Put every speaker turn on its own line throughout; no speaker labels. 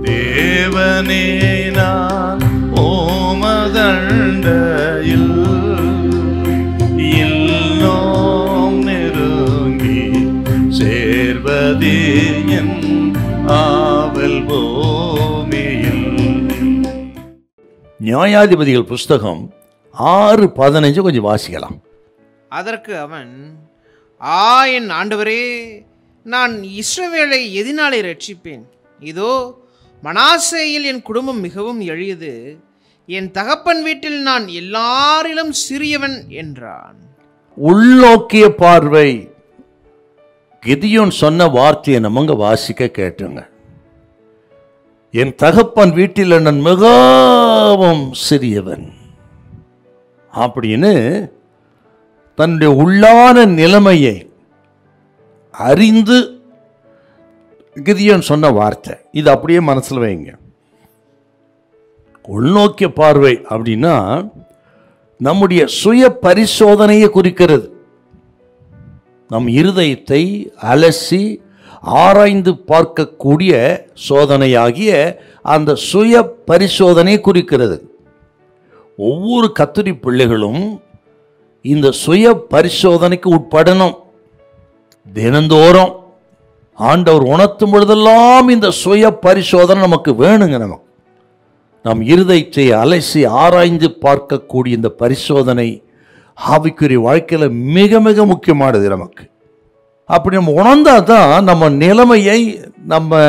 தேவனே நான் ஓமதண்டையில் இன்னும் நெருங்கி சேர்வதே என் ஆவல் பூமியில்.
நியாயாதிபதிகள் புஸ்தகம் 6:15 கொஞ்சம் வாசிக்கலாம்.
அதற்கு அவன், என் ஆண்டவரே, நான் இஸ்ரவேலை எதினாலே ரட்சிப்பேன்? இதோ மனாசேயில் என் குடும்பம் மிகவும் எளியது, என் தகப்பன் வீட்டில் நான் எல்லாரிலும் சிறியவன் என்றான்.
உள்நோக்கிய பார்வை. கிதியோன் சொன்ன வார்த்தையை நம்மங்க வாசிக்க கேட்டுங்க. என் தகப்பன் வீட்டில் நான் மிகவும் சிறியவன் அப்படின்னு தன்னுடைய உள்ளான நிலைமையை அறிந்து கிதியோன் சொன்ன வார்த்தை. இது அப்படியே மனசில் வைங்க. உள்நோக்கிய பார்வை அப்படின்னா நம்முடைய சுய பரிசோதனையை குறிக்கிறது. நம் இருதயத்தை அலசி ஆராய்ந்து பார்க்கக்கூடிய சோதனையாகிய அந்த சுய பரிசோதனை குறிக்கிறது. ஒவ்வொரு கர்த்தருடைய பிள்ளைகளும் இந்த சுய பரிசோதனைக்கு உட்படணும். தினந்தோறும் ஆண்டவர் உணர்த்தும் பொழுதெல்லாம் இந்த சுய பரிசோதனை நமக்கு வேணுங்க. நம் இருதயத்தை அலசி ஆராய்ந்து பார்க்கக்கூடிய இந்த பரிசோதனை ஆவிக்குரிய வாழ்க்கையில் மிக மிக முக்கியமானது நமக்கு. அப்படி நம்ம உணர்ந்தா தான் நம்ம நிலைமையை நம்ம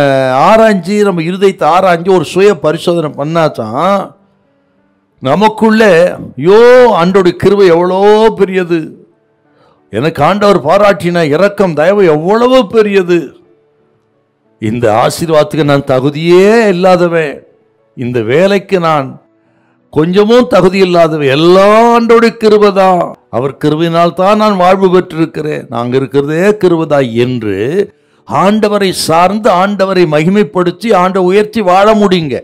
ஆராய்ஞ்சி, நம்ம இருதயத்தை ஆராய்ஞ்சி ஒரு சுய பரிசோதனை பண்ணாதான் நமக்குள்ளே ஆண்டோடைய கிருபை எவ்வளோ பெரியது, எனக்கு ஆண்டவர் பாராட்டின இரக்கம் தயவு எவ்வளவு பெரியது, இந்த ஆசீர்வாதத்துக்கு நான் தகுதியே இல்லாதவன், இந்த வேலைக்கு நான் கொஞ்சமும் தகுதி இல்லாதவன், எல்லா ஆண்டோடைய கிருபை தான், அவர் கிருபையினால் தான் நான் வாழ்வு பெற்றிருக்கிறேன், நாங்கள் இருக்கிறதே கிருபை என்று ஆண்டவரை சார்ந்து ஆண்டவரை மகிமைப்படுத்தி ஆண்டவர் உயர்த்தி வாழ முடியுங்க.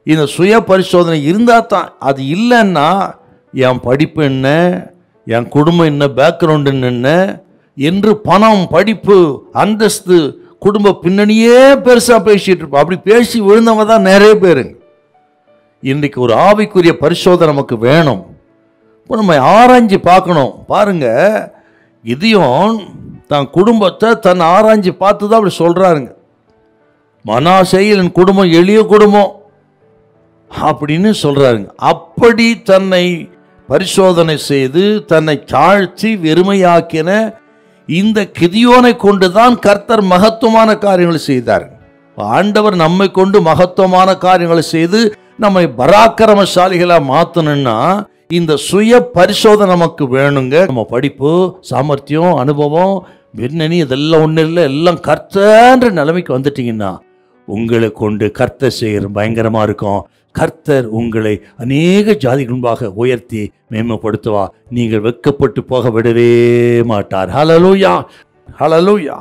இந்த சுய பரிசோதனை இருந்தால் தான். அது இல்லைன்னா என் படிப்பு என்ன, என் குடும்பம் என்ன, பேக்ரவுண்டு என்ன என்று பணம், படிப்பு, அந்தஸ்து, குடும்ப பின்னணியே பெருசாக பேசிட்டு இருப்போம். அப்படி பேசி விழுந்தவங்க தான் நிறைய பேருங்க. இன்றைக்கு ஒரு ஆவிக்குரிய பரிசோதனை நமக்கு வேணும். இப்போ நம்ம ஆராய்ச்சி பார்க்கணும். பாருங்க, கிதியோன் தன் குடும்பத்தை தன் ஆராய்ச்சி பார்த்து தான் அப்படி சொல்கிறாருங்க. மனாசேயில் என் குடும்பம் எளிய குடும்பம் அப்படின்னு சொல்கிறாருங்க. அப்படி தன்னை பரிசோதனை செய்து தன்னை தாழ்த்தி வெறுமையாக்கின இந்த கிதியோனை கொண்டு தான் கர்த்தர் மகத்துவமான காரியங்களை செய்தார். ஆண்டவர் நம்மை கொண்டு மகத்துவமான காரியங்களை செய்து நம்மை பராக்கிரமசாலிகளாக மாற்றணும்னா இந்த சுய பரிசோதனை நமக்கு வேணுங்க. நம்ம படிப்பு, சாமர்த்தியம், அனுபவம், பின்னணி இதெல்லாம் ஒன்றும் இல்லை, எல்லாம் கர்த்தர்ன்ற நிலைமைக்கு வந்துட்டீங்கன்னா உங்களை கொண்டு கர்த்தர் செய்கிற பயங்கரமாக இருக்கும். கர்த்தர் உங்களை அநேக ஜாதிகள் முன்பாக உயர்த்தி மேன்மைப்படுத்துவா. நீங்கள் வெட்கப்பட்டு போக விடவே மாட்டார். ஹல்லேலூயா, ஹல்லேலூயா.